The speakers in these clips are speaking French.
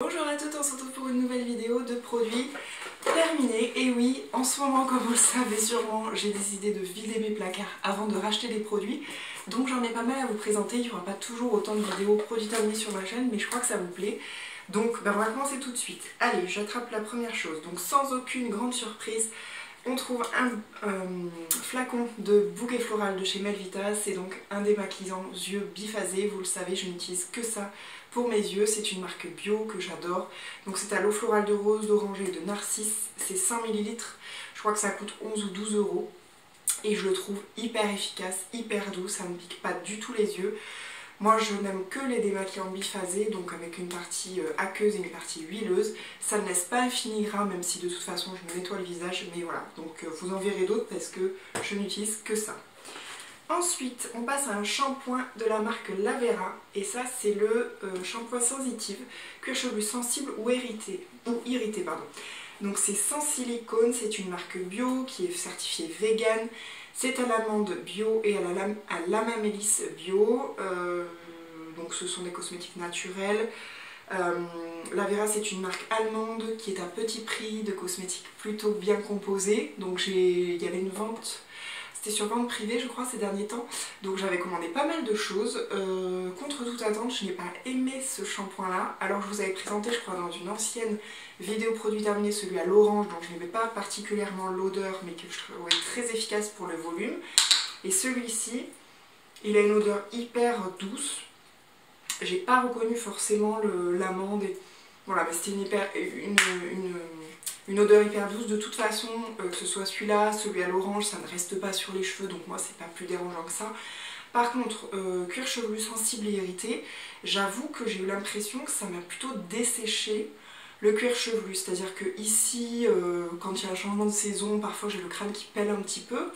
Bonjour à toutes, on se retrouve pour une nouvelle vidéo de produits terminés. Et oui, en ce moment, comme vous le savez sûrement, j'ai décidé de vider mes placards avant de racheter des produits. Donc j'en ai pas mal à vous présenter, il n'y aura pas toujours autant de vidéos produits terminés sur ma chaîne, mais je crois que ça vous plaît. Donc on va commencer tout de suite. Allez, j'attrape la première chose. Donc sans aucune grande surprise, on trouve un flacon de bouquet floral de chez Melvita. C'est donc un démaquillant yeux biphasé. Vous le savez, je n'utilise que ça pour mes yeux. C'est une marque bio que j'adore. Donc c'est à l'eau florale de rose, d'oranger et de narcisse. C'est 100 ml. Je crois que ça coûte 11 ou 12 euros. Et je le trouve hyper efficace, hyper doux. Ça ne pique pas du tout les yeux. Moi je n'aime que les démaquillants biphasés, donc avec une partie aqueuse et une partie huileuse. Ça ne laisse pas un fini-gras, même si de toute façon je me nettoie le visage, mais voilà. Donc vous en verrez d'autres parce que je n'utilise que ça. Ensuite, on passe à un shampoing de la marque Lavera, et ça c'est le shampoing sensitive, cuir chevelu sensible ou irrité. Donc c'est sans silicone, c'est une marque bio qui est certifiée vegan. C'est à l'amande bio et à l'amamélisse bio, donc ce sont des cosmétiques naturels. Lavera c'est une marque allemande qui est à petit prix, de cosmétiques plutôt bien composés. Donc il y avait une vente, c'était sur vente privée je crois ces derniers temps, donc j'avais commandé pas mal de choses. Contre toute attente, je n'ai pas aimé ce shampoing là. Alors je vous avais présenté je crois dans une ancienne vidéo produit terminé celui à l'orange, dont je n'aimais pas particulièrement l'odeur mais que je trouvais très efficace pour le volume. Et celui-ci, il a une odeur hyper douce. J'ai pas reconnu forcément l'amande, voilà, mais c'était une odeur hyper douce. De toute façon, que ce soit celui-là, celui à l'orange, ça ne reste pas sur les cheveux, donc moi c'est pas plus dérangeant que ça. Par contre, cuir chevelu sensible et irrité, j'avoue que j'ai eu l'impression que ça m'a plutôt desséché le cuir chevelu. C'est-à-dire que ici, quand il y a un changement de saison, parfois j'ai le crâne qui pèle un petit peu.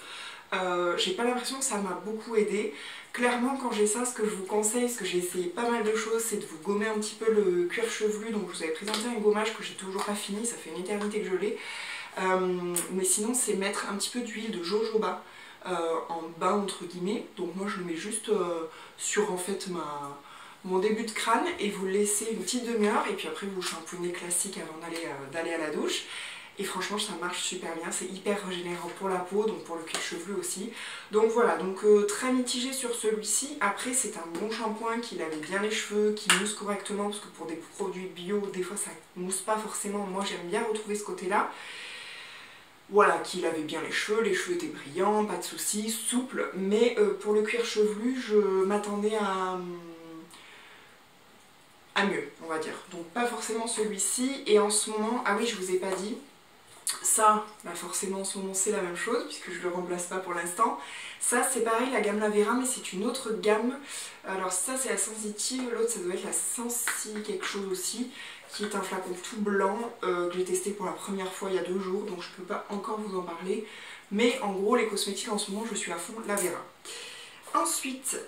J'ai pas l'impression que ça m'a beaucoup aidé. Clairement quand j'ai ça, ce que je vous conseille, parce que j'ai essayé pas mal de choses, c'est de vous gommer un petit peu le cuir chevelu. Donc je vous avais présenté un gommage que j'ai toujours pas fini, ça fait une éternité que je l'ai. Mais sinon c'est mettre un petit peu d'huile de jojoba en bas entre guillemets. Donc moi je le mets juste sur en fait mon début de crâne, et vous le laissez une petite demi-heure, et puis après vous shampooinez classique avant d'aller à la douche. Et franchement ça marche super bien, c'est hyper régénérant pour la peau, donc pour le cuir chevelu aussi. Donc voilà, donc très mitigé sur celui-ci. Après c'est un bon shampoing qui lave bien les cheveux, qui mousse correctement, parce que pour des produits bio, des fois ça mousse pas forcément. Moi j'aime bien retrouver ce côté-là. Voilà, qui lavait bien les cheveux étaient brillants, pas de soucis, souple. Mais pour le cuir chevelu, je m'attendais à mieux, on va dire. Donc pas forcément celui-ci. Et en ce moment, ah oui je vous ai pas dit, ça, bah forcément en ce moment c'est la même chose puisque je ne le remplace pas pour l'instant. Ça c'est pareil, la gamme Lavera, mais c'est une autre gamme. Alors ça c'est la sensitive, l'autre ça doit être la sensi quelque chose aussi, qui est un flacon tout blanc que j'ai testé pour la première fois il y a 2 jours, donc je ne peux pas encore vous en parler. Mais en gros les cosmétiques en ce moment je suis à fond Lavera. Ensuite,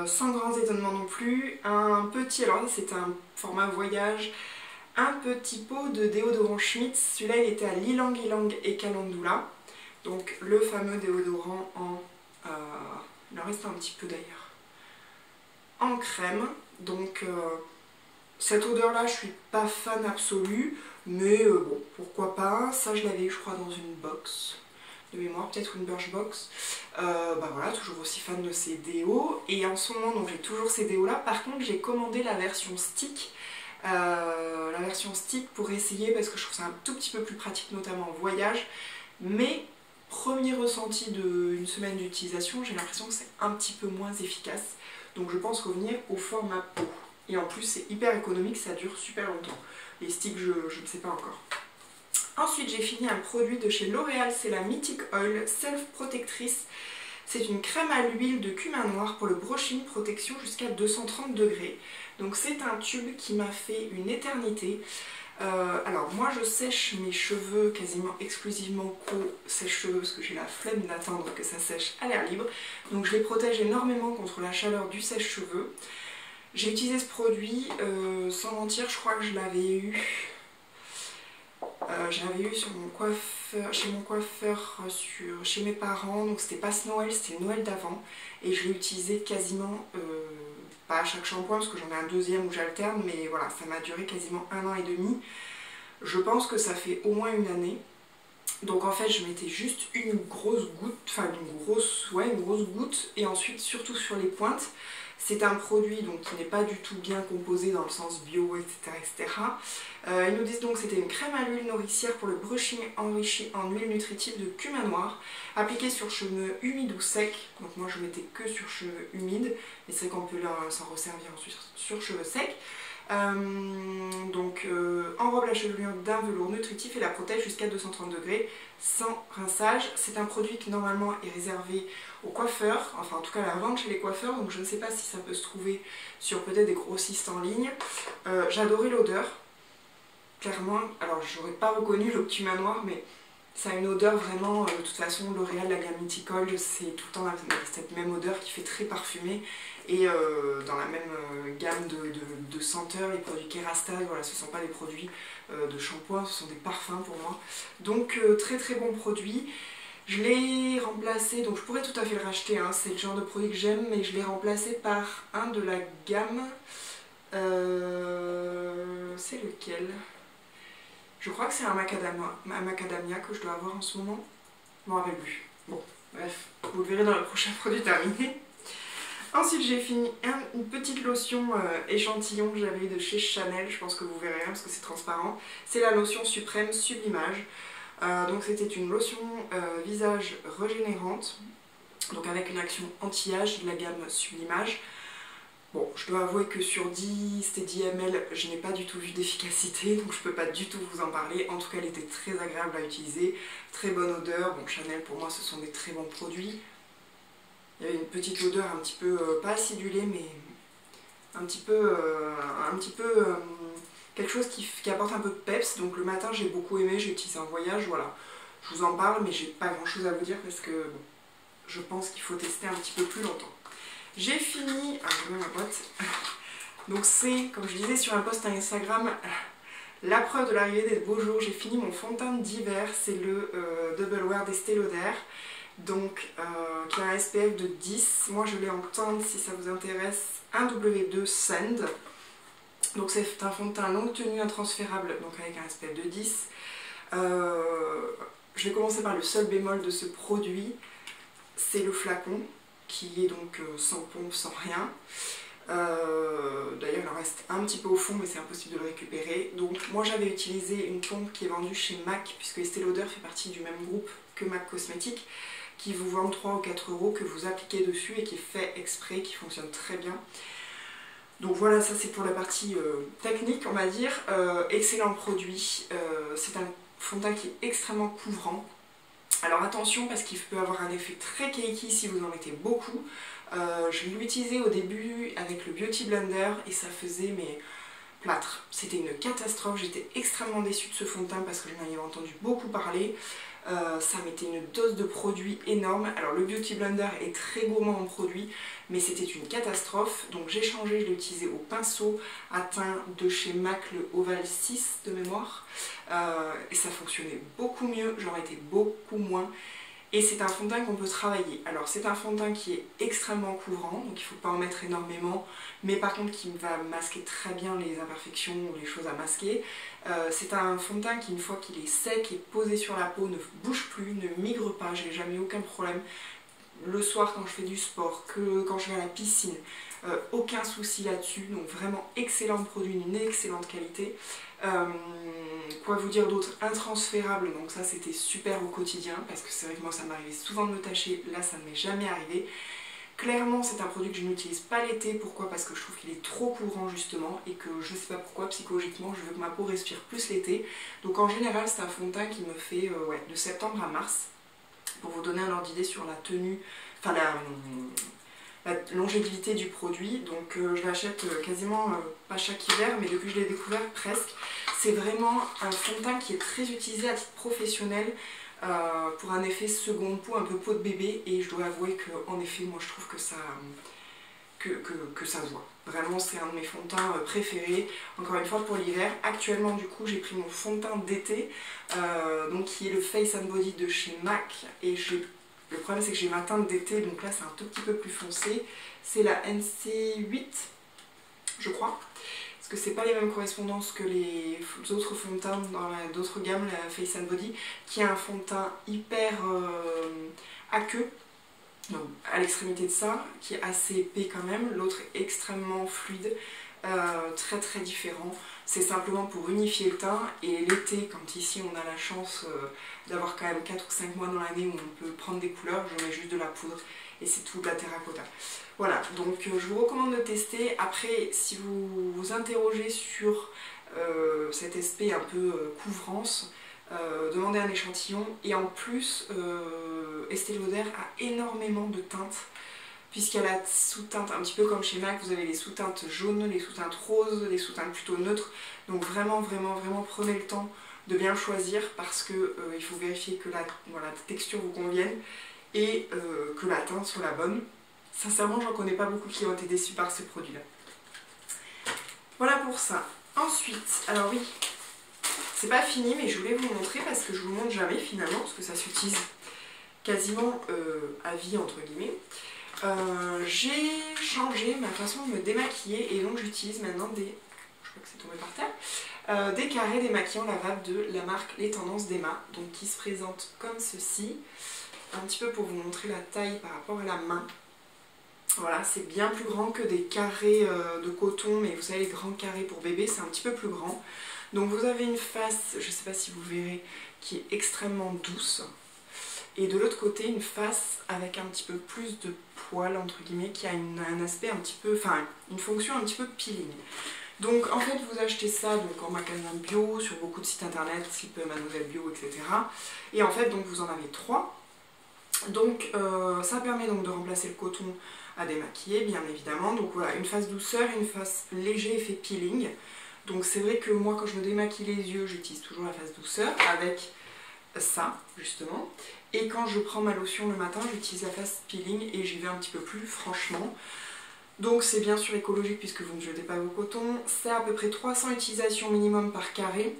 sans grands étonnements non plus, un petit, alors là c'est un format voyage, un petit pot de déodorant Schmitz. Celui-là il était à l'Ylang Ylang et Calendula. Donc le fameux déodorant en... il en reste un petit peu d'ailleurs. En crème. Donc cette odeur là je suis pas fan absolue. Mais bon pourquoi pas. Ça je l'avais eu je crois dans une box de mémoire, peut-être une Birchbox. Bah voilà, toujours aussi fan de ces déos. Et en ce moment donc j'ai toujours ces déos là. Par contre j'ai commandé la version stick. Pour essayer, parce que je trouve ça un tout petit peu plus pratique, notamment en voyage. Mais premier ressenti d'une semaine d'utilisation, j'ai l'impression que c'est un petit peu moins efficace. Donc je pense revenir au format pot. Et en plus c'est hyper économique, ça dure super longtemps. Les sticks je ne sais pas encore. Ensuite j'ai fini un produit de chez L'Oréal, c'est la Mythic Oil Self Protectrice. C'est une crème à l'huile de cumin noir pour le brushing protection jusqu'à 230 degrés. Donc c'est un tube qui m'a fait une éternité. Alors moi je sèche mes cheveux quasiment exclusivement qu'au sèche-cheveux parce que j'ai la flemme d'attendre que ça sèche à l'air libre. Donc je les protège énormément contre la chaleur du sèche-cheveux. J'ai utilisé ce produit, sans mentir, je crois que je l'avais eu... sur mon coiffeur, chez mon coiffeur, chez mes parents, donc c'était pas ce Noël, c'était le Noël d'avant, et je l'ai utilisé quasiment pas à chaque shampoing parce que j'en ai un deuxième où j'alterne, mais voilà, ça m'a duré quasiment 1 an et demi. Je pense que ça fait au moins 1 année. Donc en fait je mettais juste une grosse goutte, enfin une grosse goutte, et ensuite surtout sur les pointes. C'est un produit donc qui n'est pas du tout bien composé dans le sens bio, etc. etc. Ils nous disent donc que c'était une crème à l'huile nourricière pour le brushing enrichi en huile nutritive de cumin noir, appliquée sur cheveux humides ou secs. Donc moi je mettais que sur cheveux humides, mais c'est qu'on peut s'en resservir ensuite sur cheveux secs. Enrobe la chevelure d'un velours nutritif et la protège jusqu'à 230 degrés sans rinçage. C'est un produit qui normalement est réservé aux coiffeurs, enfin en tout cas à la vente chez les coiffeurs, donc je ne sais pas si ça peut se trouver sur peut-être des grossistes en ligne. J'adorais l'odeur, clairement. Alors j'aurais pas reconnu le cumin noir, mais ça a une odeur vraiment, de toute façon L'Oréal, la gamme Mythical, c'est tout le temps cette même odeur qui fait très parfumée. Et dans la même gamme de senteurs, les produits Kerastase, voilà, ce ne sont pas des produits de shampoing, ce sont des parfums pour moi. Donc très très bon produit. Je l'ai remplacé, donc je pourrais tout à fait le racheter, hein, c'est le genre de produit que j'aime, mais je l'ai remplacé par un de la gamme, c'est lequel? Je crois que c'est un macadamia que je dois avoir en ce moment, je ne m'en rappelle plus. Bon, bref, vous le verrez dans le prochain produit terminé. Ensuite j'ai fini une petite lotion échantillon que j'avais eu de chez Chanel, je pense que vous verrez parce que c'est transparent. C'est la lotion suprême Sublimage. Donc c'était une lotion visage régénérante, donc avec une action anti-âge de la gamme Sublimage. Bon, je dois avouer que sur 10, c'était 10 ml, je n'ai pas du tout vu d'efficacité, donc je peux pas du tout vous en parler. En tout cas, elle était très agréable à utiliser, très bonne odeur. Bon, Chanel pour moi ce sont des très bons produits. Il y avait une petite odeur un petit peu, pas acidulée, mais un petit peu quelque chose qui apporte un peu de peps. Donc le matin j'ai beaucoup aimé, j'ai utilisé en voyage, voilà. Je vous en parle, mais j'ai pas grand chose à vous dire parce que bon, je pense qu'il faut tester un petit peu plus longtemps. J'ai fini, je mets ma boîte. Donc c'est, comme je disais sur un post Instagram, la preuve de l'arrivée des beaux jours. J'ai fini mon fond de teint d'hiver, c'est le Double Wear d'Estée Lauder. Donc qui a un SPF de 10, moi je l'ai en teinte si ça vous intéresse, un W2 Sand. Donc c'est un fond de teint longue tenue intransférable, donc avec un SPF de 10. Je vais commencer par le seul bémol de ce produit, c'est le flacon qui est donc sans pompe, sans rien. D'ailleurs il en reste un petit peu au fond mais c'est impossible de le récupérer. Donc moi j'avais utilisé une pompe qui est vendue chez MAC, puisque Estée Lauder fait partie du même groupe que MAC Cosmétiques, qui vous vendent 3 ou 4 euros, que vous appliquez dessus et qui est fait exprès, qui fonctionne très bien. Donc voilà, ça c'est pour la partie technique on va dire. Excellent produit, c'est un fond de teint qui est extrêmement couvrant. Alors attention parce qu'il peut avoir un effet très cakey si vous en mettez beaucoup. Je l'ai utilisé au début avec le Beauty Blender et ça faisait mais plâtre. C'était une catastrophe, j'étais extrêmement déçue de ce fond de teint parce que j'en avais entendu beaucoup parler. Ça mettait une dose de produit énorme. Alors le Beauty Blender est très gourmand en produits, mais c'était une catastrophe. Donc j'ai changé, je l'ai utilisé au pinceau à teint de chez MAC, le Oval 6 de mémoire. Et ça fonctionnait beaucoup mieux, j'en étais beaucoup moins. Et c'est un fond de teint qu'on peut travailler. Alors c'est un fond de teint qui est extrêmement couvrant, donc il ne faut pas en mettre énormément, mais par contre qui va masquer très bien les imperfections ou les choses à masquer. C'est un fond de teint qui, une fois qu'il est sec et posé sur la peau, ne bouge plus, ne migre pas, j'ai jamais eu aucun problème. Le soir quand je fais du sport, quand je vais à la piscine, aucun souci là-dessus, donc vraiment excellent produit, une excellente qualité. Quoi vous dire d'autre? Intransférable, donc ça c'était super au quotidien parce que c'est vrai que moi ça m'arrivait souvent de me tacher, là ça ne m'est jamais arrivé. Clairement c'est un produit que je n'utilise pas l'été, pourquoi? Parce que je trouve qu'il est trop courant justement et que je ne sais pas pourquoi, psychologiquement je veux que ma peau respire plus l'été. Donc en général c'est un fond de teint qui me fait de septembre à mars, pour vous donner un ordre d'idée sur la tenue, enfin la longévité du produit. Donc je l'achète quasiment pas chaque hiver, mais depuis que je l'ai découvert presque. C'est vraiment un fond de teint qui est très utilisé à titre professionnel pour un effet seconde peau, un peu peau de bébé, et je dois avouer qu'en effet moi je trouve que ça se voit. Vraiment c'est un de mes fonds de teint préférés, encore une fois pour l'hiver. Actuellement du coup j'ai pris mon fond de teint d'été, donc qui est le Face and Body de chez MAC, et le problème c'est que j'ai ma teinte d'été, donc là c'est un tout petit peu plus foncé, c'est la NC8, je crois. Parce que c'est pas les mêmes correspondances que les autres fonds de teint dans d'autres gammes, la Face and Body, qui a un fond de teint hyper aqueux, donc à l'extrémité de ça, qui est assez épais quand même. L'autre est extrêmement fluide, très très différent. C'est simplement pour unifier le teint, et l'été, quand ici on a la chance d'avoir quand même 4 ou 5 mois dans l'année où on peut prendre des couleurs, je mets juste de la poudre et c'est tout, de la terracotta. Voilà, donc je vous recommande de tester. Après, si vous vous interrogez sur cet aspect un peu couvrance, demandez un échantillon. Et en plus, Estée Lauder a énormément de teintes, puisqu'elle a la sous-teinte un petit peu comme chez MAC, vous avez les sous-teintes jaunes, les sous-teintes roses, les sous-teintes plutôt neutres. Donc vraiment prenez le temps de bien choisir, parce que il faut vérifier que la texture vous convienne et que la teinte soit la bonne. Sincèrement, j'en connais pas beaucoup qui ont été déçus par ce produit-là. Voilà pour ça. Ensuite, alors oui, c'est pas fini, mais je voulais vous montrer parce que je vous le montre jamais finalement, parce que ça s'utilise quasiment à vie entre guillemets. J'ai changé ma façon de me démaquiller et donc j'utilise maintenant des, je crois que c'est tombé par terre, des carrés démaquillants lavables de la marque Les Tendances d'Emma, donc qui se présentent comme ceci. Un petit peu pour vous montrer la taille par rapport à la main. Voilà, c'est bien plus grand que des carrés de coton, mais vous savez, les grands carrés pour bébé, c'est un petit peu plus grand. Donc vous avez une face, je ne sais pas si vous verrez, qui est extrêmement douce. Et de l'autre côté, une face avec un petit peu plus de poils, entre guillemets, qui a un aspect un petit peu, enfin, une fonction un petit peu peeling. Donc en fait, vous achetez ça donc, en magasin bio, sur beaucoup de sites internet, type Mademoiselle Bio, etc. Et en fait, donc vous en avez 3. Donc ça permet donc de remplacer le coton à démaquiller, bien évidemment. Donc voilà, une face douceur, une face léger effet peeling. Donc c'est vrai que moi, quand je me démaquille les yeux, j'utilise toujours la face douceur avec ça, justement. Et quand je prends ma lotion le matin, j'utilise la face peeling et j'y vais un petit peu plus franchement. Donc c'est bien sûr écologique puisque vous ne jetez pas vos cotons. C'est à peu près 300 utilisations minimum par carré.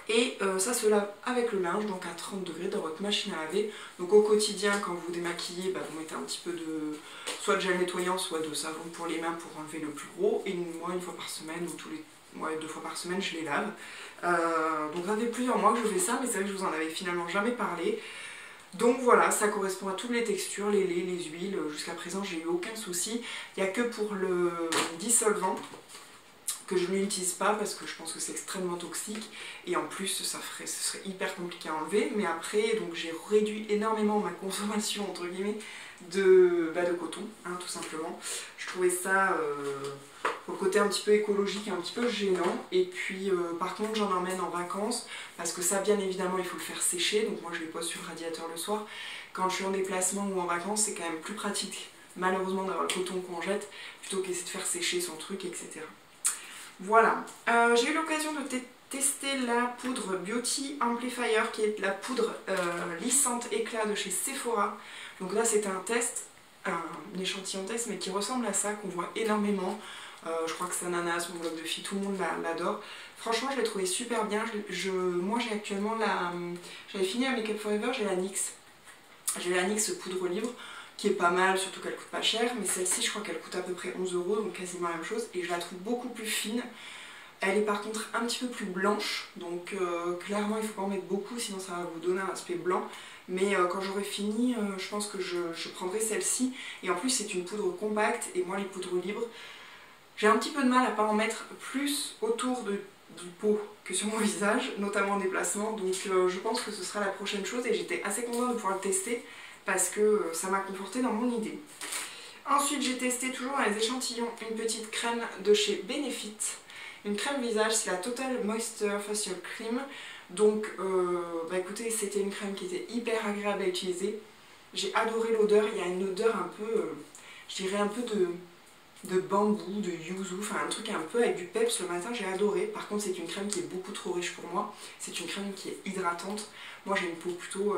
Et ça se lave avec le linge, donc à 30 degrés dans votre machine à laver. Donc au quotidien, quand vous démaquillez, vous mettez un petit peu de soit de gel nettoyant, soit de savon pour les mains pour enlever le plus gros. Et moi, une fois par semaine ou 2 fois par semaine, je les lave. Donc ça fait plusieurs mois que je fais ça, mais c'est vrai que je vous en avais finalement jamais parlé. Donc voilà, ça correspond à toutes les textures, les laits, les huiles. Jusqu'à présent, j'ai eu aucun souci. Il n'y a que pour le dissolvant que je n'utilise pas parce que je pense que c'est extrêmement toxique et en plus ce serait hyper compliqué à enlever. Mais après, donc j'ai réduit énormément ma consommation entre guillemets de coton, hein, tout simplement. Je trouvais ça pour le côté un petit peu écologique, un petit peu gênant. Et puis par contre j'en emmène en vacances parce que ça bien évidemment il faut le faire sécher, donc moi je les pose sur le radiateur le soir. Quand je suis en déplacement ou en vacances, c'est quand même plus pratique malheureusement d'avoir le coton qu'on jette plutôt qu'essayer de faire sécher son truc, etc. Voilà, j'ai eu l'occasion de tester la poudre Beauty Amplifier, qui est la poudre lissante éclat de chez Sephora. Donc là c'était un test, un échantillon test, mais qui ressemble à ça, qu'on voit énormément. Je crois que c'est Ananas, mon blog de filles, tout le monde l'adore. Franchement je l'ai trouvé super bien. Moi j'ai actuellement la... J'avais fini la Make Up Forever, j'ai la NYX. J'ai la NYX poudre libre, qui est pas mal, surtout qu'elle coûte pas cher, mais celle-ci je crois qu'elle coûte à peu près 11 €, donc quasiment la même chose, et je la trouve beaucoup plus fine. Elle est par contre un petit peu plus blanche, donc clairement il faut pas en mettre beaucoup, sinon ça va vous donner un aspect blanc. Mais quand j'aurai fini, je pense que je prendrai celle-ci, et en plus c'est une poudre compacte, et moi les poudres libres, j'ai un petit peu de mal à pas en mettre plus autour du pot que sur mon visage, notamment en déplacement, donc je pense que ce sera la prochaine chose, et j'étais assez contente de pouvoir le tester, parce que ça m'a conforté dans mon idée. Ensuite j'ai testé toujours dans les échantillons une petite crème de chez Benefit. Une crème visage, c'est la Total Moisture Facial Cream. Donc écoutez, c'était une crème qui était hyper agréable à utiliser. J'ai adoré l'odeur, il y a une odeur un peu, je dirais un peu de bambou, de yuzu, enfin un truc un peu avec du peps le matin, j'ai adoré. Par contre c'est une crème qui est beaucoup trop riche pour moi. C'est une crème qui est hydratante. Moi j'ai une peau plutôt...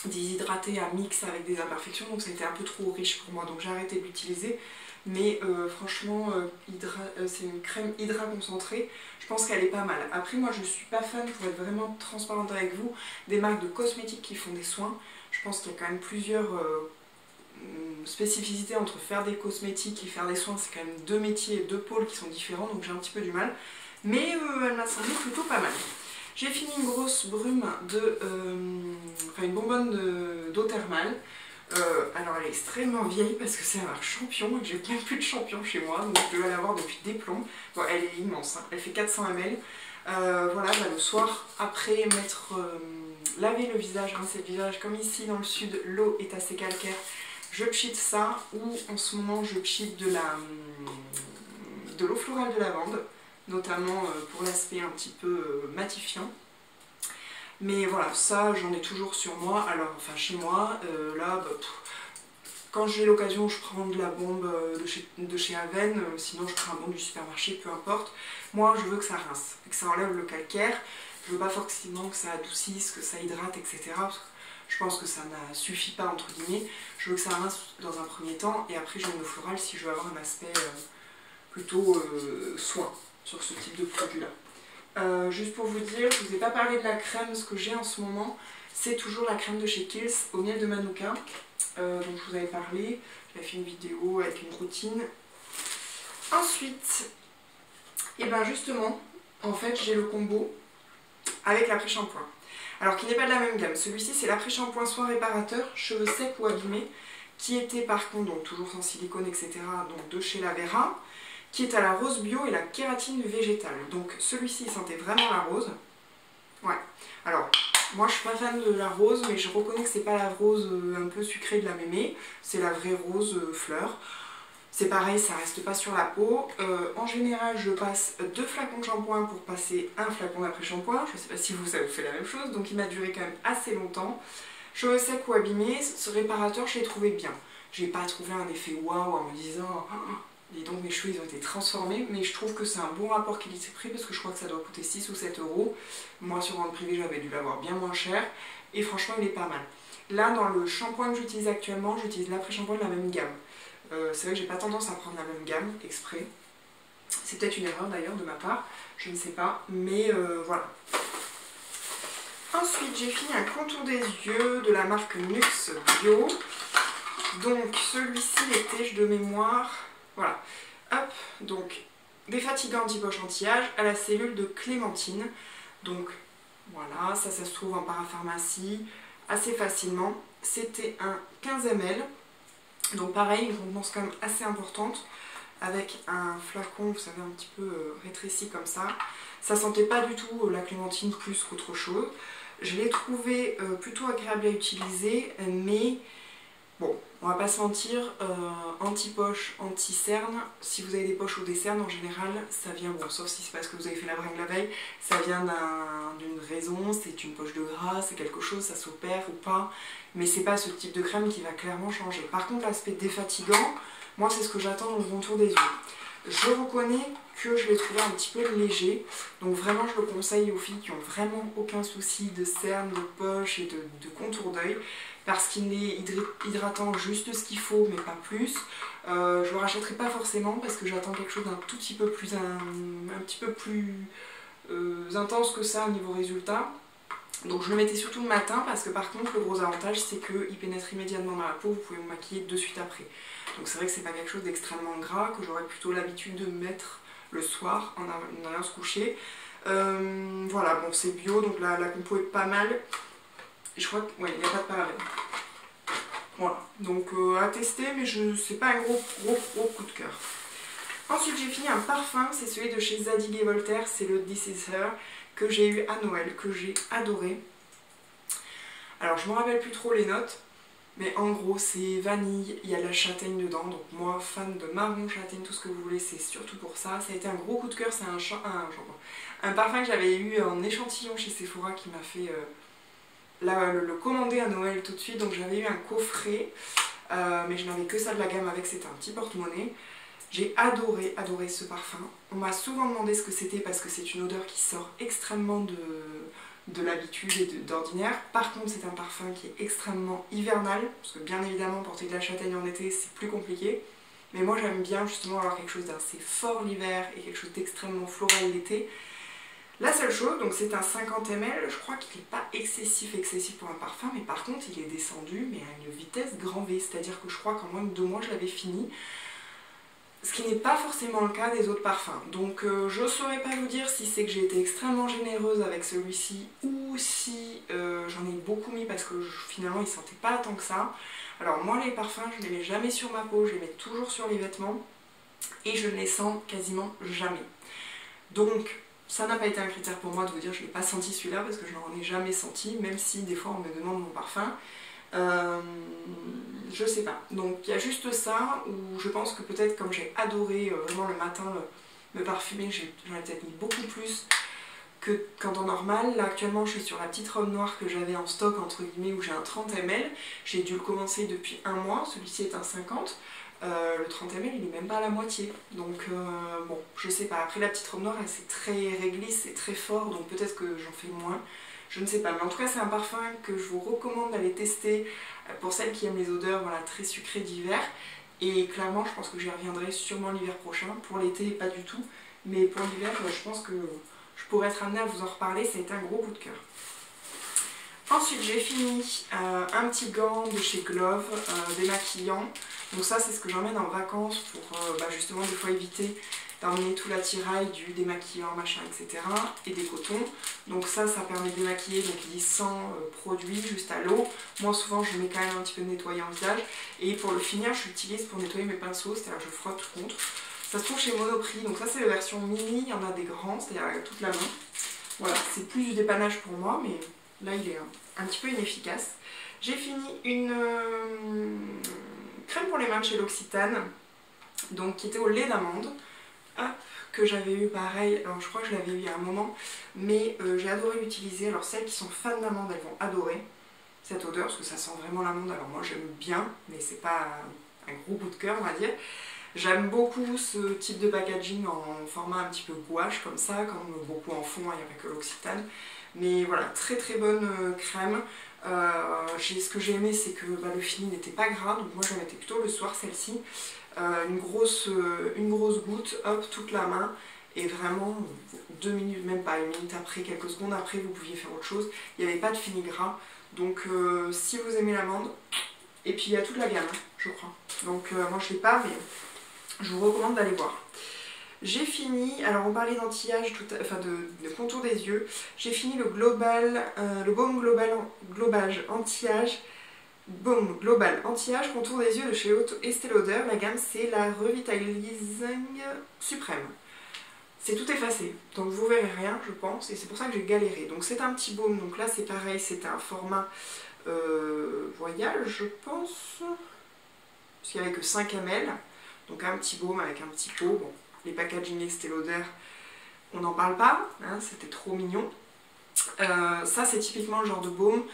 déshydratée à mix avec des imperfections, donc ça a été un peu trop riche pour moi, donc j'ai arrêté de l'utiliser. Mais franchement c'est une crème hydra concentrée, je pense qu'elle est pas mal. Après moi je suis pas fan, pour être vraiment transparente avec vous, des marques de cosmétiques qui font des soins. Je pense qu'il y a quand même plusieurs spécificité entre faire des cosmétiques et faire des soins, c'est quand même deux métiers, deux pôles qui sont différents, donc j'ai un petit peu du mal. Mais elle m'a semblé plutôt pas mal. J'ai fini une grosse brume enfin une bonbonne d'eau thermale. Alors elle est extrêmement vieille parce que c'est un champion et que j'ai même plus de champion chez moi, donc je dois l'avoir depuis des plombs. Bon, elle est immense, hein. Elle fait 400 ml. Voilà, bah, le soir, après laver le visage, rincer le visage, comme ici dans le sud, l'eau est assez calcaire, je cheat ça, ou en ce moment je cheat de l'eau florale de lavande, notamment pour l'aspect un petit peu matifiant. Mais voilà, ça j'en ai toujours sur moi, alors enfin chez moi, là, bah, quand j'ai l'occasion je prends de la bombe de chez Aven, sinon je prends un bombe du supermarché, peu importe. Moi je veux que ça rince, que ça enlève le calcaire, je veux pas forcément que ça adoucisse, que ça hydrate, etc. Parce que je pense que ça ne suffit pas entre guillemets, je veux que ça rince dans un premier temps et après j'ai une eau florale si je veux avoir un aspect plutôt soin sur ce type de produit là. Juste pour vous dire, je vous ai pas parlé de la crème, ce que j'ai en ce moment, c'est toujours la crème de chez Kiehl's au miel de Manuka, dont je vous avais parlé, j'avais fait une vidéo avec une routine. Ensuite, et ben justement, en fait j'ai le combo avec l'après-shampoing, alors qui n'est pas de la même gamme. Celui-ci c'est l'après-shampoing soin réparateur, cheveux secs ou abîmés, qui était par contre, donc toujours sans silicone etc, donc de chez La Vera, qui est à la rose bio et la kératine végétale. Donc celui-ci il sentait vraiment la rose. Ouais. Alors, moi je suis pas fan de la rose, mais je reconnais que c'est pas la rose un peu sucrée de la mémé, c'est la vraie rose fleur. C'est pareil, ça reste pas sur la peau. En général, je passe 2 flacons de shampoing pour passer un flacon d'après-shampoing. Je sais pas si vous avez fait la même chose, donc il m'a duré quand même assez longtemps. Cheveux secs ou abîmés, ce réparateur je l'ai trouvé bien. J'ai pas trouvé un effet waouh en me disant dis donc mes cheveux ils ont été transformés, mais je trouve que c'est un bon rapport qualité-prix parce que je crois que ça doit coûter 6 ou 7 euros. Moi sur vente privée j'avais dû l'avoir bien moins cher et franchement il est pas mal. Là dans le shampoing que j'utilise actuellement, j'utilise l'après-shampoing de la même gamme. C'est vrai que j'ai pas tendance à prendre la même gamme exprès. C'est peut-être une erreur d'ailleurs de ma part, je ne sais pas, mais voilà. Ensuite j'ai fini un contour des yeux de la marque Nux Bio. Donc celui-ci était de mémoire. Voilà, hop, donc défatigant anti-poche anti-âge à la cellule de clémentine. Donc voilà, ça se trouve en parapharmacie assez facilement. C'était un 15 ml, donc pareil, une contenance quand même assez importante, avec un flacon, vous savez, un petit peu rétréci comme ça. Ça sentait pas du tout la clémentine plus qu'autre chose. Je l'ai trouvé plutôt agréable à utiliser, mais bon, on va pas se mentir, anti-poche, anti-cerne, si vous avez des poches ou des cernes en général, ça vient, bon sauf si c'est parce que vous avez fait la bringue la veille, ça vient d'une raison, c'est une poche de gras, c'est quelque chose, ça s'opère ou pas, mais c'est pas ce type de crème qui va clairement changer. Par contre l'aspect défatigant, moi c'est ce que j'attends dans le contour des yeux. Je reconnais que je l'ai trouvé un petit peu léger, donc vraiment je le conseille aux filles qui ont vraiment aucun souci de cernes, de poche et de contour d'œil, parce qu'il est hydratant juste ce qu'il faut mais pas plus. Je le rachèterai pas forcément parce que j'attends quelque chose d'un tout petit peu plus, un petit peu plus intense que ça au niveau résultat. Donc je le mettais surtout le matin parce que par contre le gros avantage c'est qu'il pénètre immédiatement dans la peau, vous pouvez vous maquiller de suite après. Donc c'est vrai que c'est pas quelque chose d'extrêmement gras que j'aurais plutôt l'habitude de mettre le soir en allant se coucher. Voilà, bon c'est bio donc la compo est pas mal. Et je crois qu'il ouais, n'y a pas de parabènes. Voilà, donc à tester mais c'est pas un gros coup de cœur. Ensuite j'ai fini un parfum, c'est celui de chez Zadig & Voltaire, c'est le This Is Her, que j'ai eu à Noël, que j'ai adoré. Alors je me rappelle plus trop les notes, mais en gros c'est vanille, il y a la châtaigne dedans, donc moi fan de marron, châtaigne, tout ce que vous voulez, c'est surtout pour ça. Ça a été un gros coup de cœur, c'est un parfum que j'avais eu en échantillon chez Sephora qui m'a fait le commander à Noël tout de suite, donc j'avais eu un coffret, mais je n'avais que ça de la gamme avec, c'était un petit porte-monnaie. J'ai adoré ce parfum. On m'a souvent demandé ce que c'était parce que c'est une odeur qui sort extrêmement de l'habitude et d'ordinaire. Par contre c'est un parfum qui est extrêmement hivernal, parce que bien évidemment porter de la châtaigne en été c'est plus compliqué. Mais moi j'aime bien justement avoir quelque chose d'assez fort l'hiver et quelque chose d'extrêmement floral l'été. La seule chose, donc c'est un 50 ml, je crois qu'il n'est pas excessif pour un parfum, mais par contre il est descendu mais à une vitesse grand V, c'est-à-dire que je crois qu'en moins de 2 mois je l'avais fini, ce qui n'est pas forcément le cas des autres parfums. Donc je ne saurais pas vous dire si c'est que j'ai été extrêmement généreuse avec celui-ci ou si j'en ai beaucoup mis parce que finalement il ne sentait pas tant que ça. Alors moi les parfums je ne les mets jamais sur ma peau, je les mets toujours sur les vêtements et je ne les sens quasiment jamais. Donc ça n'a pas été un critère pour moi de vous dire je ne l'ai pas senti celui-là parce que je n'en ai jamais senti, même si des fois on me demande mon parfum. Je sais pas. Donc il y a juste ça où je pense que peut-être comme j'ai adoré vraiment le matin me parfumer, j'en ai peut-être mis beaucoup plus que qu'en temps normal. Là actuellement je suis sur la petite robe noire que j'avais en stock entre guillemets où j'ai un 30 ml. J'ai dû le commencer depuis 1 mois, celui-ci est un 50. Le 30 ml il est même pas à la moitié, donc bon je sais pas, après la petite robe noire c'est très réglisse, c'est très fort, donc peut-être que j'en fais moins, je ne sais pas, mais en tout cas c'est un parfum que je vous recommande d'aller tester pour celles qui aiment les odeurs voilà, très sucrées d'hiver, et clairement je pense que j'y reviendrai sûrement l'hiver prochain, pour l'été pas du tout, mais pour l'hiver je pense que je pourrais être amenée à vous en reparler, ça a été un gros coup de cœur. Ensuite j'ai fini un petit gant de chez Glove, démaquillant. Donc ça c'est ce que j'emmène en vacances pour justement des fois éviter d'emmener tout l'attirail du démaquillant machin etc. et des cotons. Donc ça permet de démaquiller, donc il dit sans produit, juste à l'eau. Moi souvent je mets quand même un petit peu de nettoyant au visage. Et pour le finir je l'utilise pour nettoyer mes pinceaux, c'est-à-dire je frotte contre. Ça se trouve chez Monoprix, donc ça c'est la version mini, il y en a des grands, c'est-à-dire avec toute la main. Voilà, c'est plus du dépannage pour moi, mais là il est un petit peu inefficace. J'ai fini une crème pour les mains de chez L'Occitane, donc qui était au lait d'amande, que j'avais eu pareil, alors je crois que je l'avais eu il y a un moment, mais j'ai adoré l'utiliser. Alors celles qui sont fans d'amande, elles vont adorer cette odeur, parce que ça sent vraiment l'amande. Alors moi j'aime bien, mais c'est pas un gros coup de cœur on va dire. J'aime beaucoup ce type de packaging en format un petit peu gouache comme ça, comme beaucoup en font, il n'y a pas que L'Occitane. Mais voilà, très très bonne crème. Ce que j'ai aimé c'est que le fini n'était pas gras, donc moi je la mettais plutôt le soir celle-ci. Une grosse goutte, hop, toute la main, et vraiment 2 minutes, même pas 1 minute après, quelques secondes après vous pouviez faire autre chose. Il n'y avait pas de fini gras, donc si vous aimez l'amande, et puis il y a toute la gamme je crois. Donc moi je ne l'ai pas mais je vous recommande d'aller voir. J'ai fini, alors on parlait d'anti-âge, de contour des yeux, j'ai fini le baume global anti-âge contour des yeux de chez Estée Lauder. La gamme c'est la Revitalizing Suprême. C'est tout effacé, donc vous verrez rien je pense, et c'est pour ça que j'ai galéré. Donc c'est un petit baume, donc là c'est pareil, c'est un format voyage je pense, parce qu'il n'y avait que 5 ml, donc un petit baume avec un petit pot. Bon, les packaging Estée Lauder, on n'en parle pas, hein, c'était trop mignon. Ça c'est typiquement le genre de baume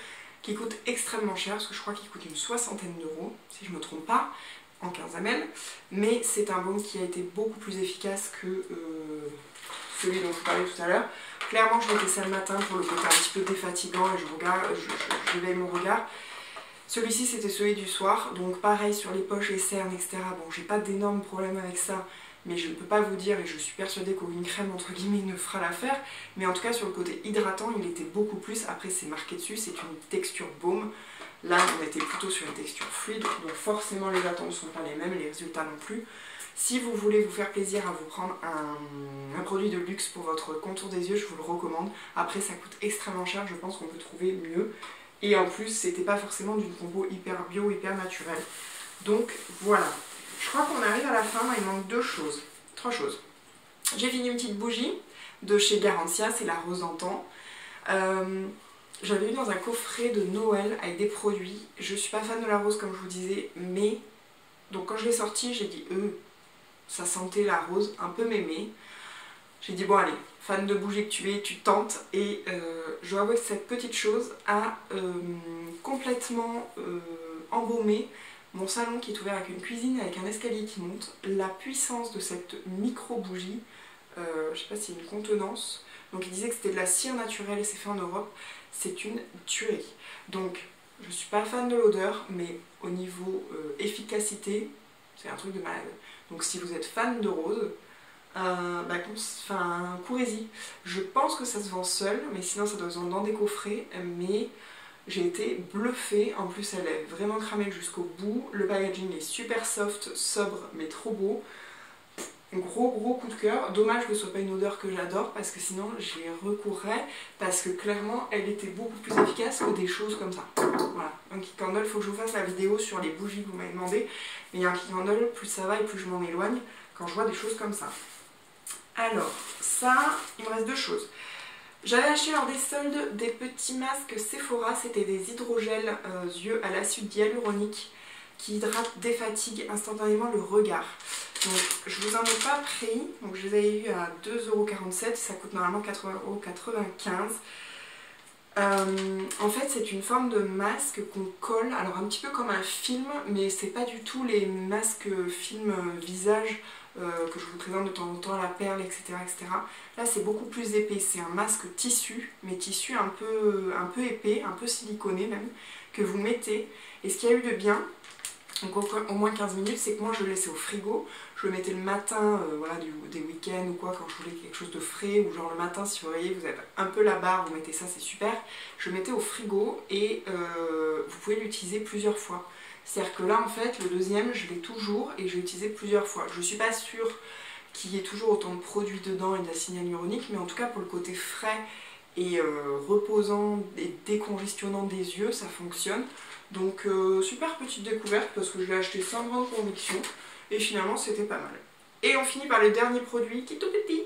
qui coûte extrêmement cher, parce que je crois qu'il coûte une 60aine d'euros, si je ne me trompe pas, en 15 ml. Mais c'est un baume qui a été beaucoup plus efficace que celui dont je vous parlais tout à l'heure. Clairement je mettais ça le matin pour le côté un petit peu défatigant et je réveille mon regard. Celui-ci c'était celui du soir, donc pareil sur les poches, les cernes, etc. Bon, j'ai pas d'énormes problèmes avec ça, mais je ne peux pas vous dire, et je suis persuadée qu'aucune crème entre guillemets ne fera l'affaire, mais en tout cas sur le côté hydratant il était beaucoup plus. Après c'est marqué dessus, c'est une texture baume, là on était plutôt sur une texture fluide, donc forcément les attentes ne sont pas les mêmes, les résultats non plus. Si vous voulez vous faire plaisir à vous prendre un produit de luxe pour votre contour des yeux, je vous le recommande. Après ça coûte extrêmement cher, je pense qu'on peut trouver mieux, et en plus c'était pas forcément d'une compo hyper bio, hyper naturelle. Donc voilà. Je crois qu'on arrive à la fin, il manque 3 choses. J'ai fini une petite bougie de chez Garantia, c'est la rose d'antan. J'avais eu dans un coffret de Noël avec des produits. Je suis pas fan de la rose comme je vous disais, mais donc quand je l'ai sortie, j'ai dit ça sentait la rose un peu mémé. J'ai dit bon allez, fan de bougie que tu es, tu tentes, et je dois avouer que cette petite chose a complètement embaumé mon salon qui est ouvert avec une cuisine, avec un escalier qui monte. La puissance de cette micro bougie, je sais pas s'il y a une contenance, donc il disait que c'était de la cire naturelle et c'est fait en Europe, c'est une tuerie. Donc je suis pas fan de l'odeur, mais au niveau efficacité, c'est un truc de malade. Donc si vous êtes fan de rose, Courez-y. Je pense que ça se vend seul, mais sinon ça doit se vendre dans des coffrets, mais j'ai été bluffée. En plus elle est vraiment cramée jusqu'au bout, le packaging est super soft, sobre mais trop beau. Gros coup de cœur. Dommage que ce soit pas une odeur que j'adore parce que sinon j'y recourrais, parce que clairement elle était beaucoup plus efficace que des choses comme ça. Voilà, un kick candle, il faut que je vous fasse la vidéo sur les bougies que vous m'avez demandé, mais il y a un kick candle, plus ça va et plus je m'en éloigne quand je vois des choses comme ça. Alors ça, il me reste deux choses. J'avais acheté lors des soldes des petits masques Sephora, c'était des hydrogels yeux à l'acide hyaluronique qui hydratent, défatiguent instantanément le regard. Donc je vous en ai pas pris, donc je les avais eu à 2,47 €, ça coûte normalement 4,95 €. En fait c'est une forme de masque qu'on colle, alors un petit peu comme un film, mais c'est pas du tout les masques film visage que je vous présente de temps en temps à la perle, etc. etc. Là c'est beaucoup plus épais, c'est un masque tissu, mais tissu un peu épais, un peu siliconé même, que vous mettez. Et ce qu'il y a eu de bien, donc au moins 15 minutes, c'est que moi je le laissais au frigo, je le mettais le matin, voilà, des week-ends ou quoi, quand je voulais quelque chose de frais, ou genre le matin si vous voyez, vous avez un peu la barre, vous mettez ça, c'est super. Je le mettais au frigo et vous pouvez l'utiliser plusieurs fois. C'est-à-dire que là en fait, le deuxième, je l'ai toujours et je l'ai utilisé plusieurs fois. Je suis pas sûre qu'il y ait toujours autant de produits dedans et d'acide hyaluronique, mais en tout cas pour le côté frais et reposant et décongestionnant des yeux, ça fonctionne. Donc super petite découverte parce que je l'ai acheté sans grande conviction et finalement c'était pas mal. Et on finit par le dernier produit qui est tout petit,